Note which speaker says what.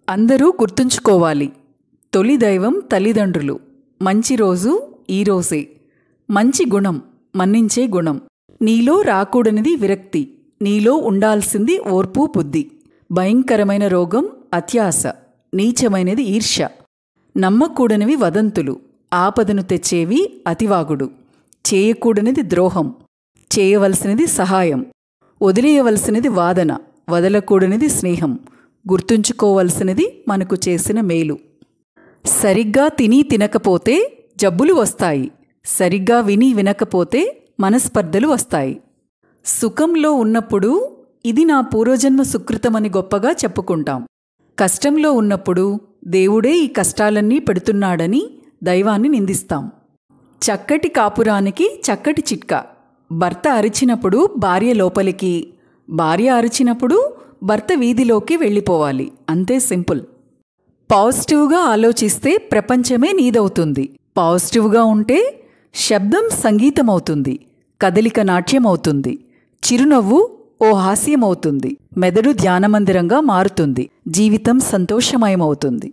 Speaker 1: అందరూ గుర్తుంచుకోవాలి. తొలి దైవం తల్లిదండ్రులు. మంచి రోజు ఈరోజే. మంచి గుణం మన్నించే గుణం. నీలో రాకూడనిది విరక్తి. నీలో ఉండాల్సింది ఓర్పు బుద్ధి. భయంకరమైన రోగం అత్యాశ. నీచమైనది ఈర్ష్య. నమ్మకూడనివి వదంతులు. ఆపదను తెచ్చేవి అతివాగుడు. చేయకూడనిది ద్రోహం. చేయవలసినది సహాయం. వదిలేయవలసినది వాదన. వదలకూడనిది స్నేహం. గుర్తుంచుకోవలసినది మనకు చేసిన మేలు. సరిగ్గా తిని తినకపోతే జబ్బులు వస్తాయి. సరిగ్గా విని వినకపోతే మనస్పర్ధలు వస్తాయి. సుఖంలో ఉన్నప్పుడు ఇది నా పూర్వజన్మ సుకృతమని గొప్పగా చెప్పుకుంటాం. కష్టంలో ఉన్నప్పుడు దేవుడే ఈ కష్టాలన్నీ పెడుతున్నాడని దైవాన్ని నిందిస్తాం. చక్కటి కాపురానికి చక్కటి చిట్కా. భర్త అరిచినప్పుడు భార్య లోపలికి, భార్య అరిచినప్పుడు భర్త వీధిలోకి వెళ్ళిపోవాలి. అంతే సింపుల్. పాజిటివ్గా ఆలోచిస్తే ప్రపంచమే నీదవుతుంది. పాజిటివ్గా ఉంటే శబ్దం సంగీతమవుతుంది. కదలిక నాట్యమవుతుంది. చిరునవ్వు ఓ హాస్యమవుతుంది. మెదడు ధ్యానమందిరంగా మారుతుంది. జీవితం సంతోషమయమవుతుంది.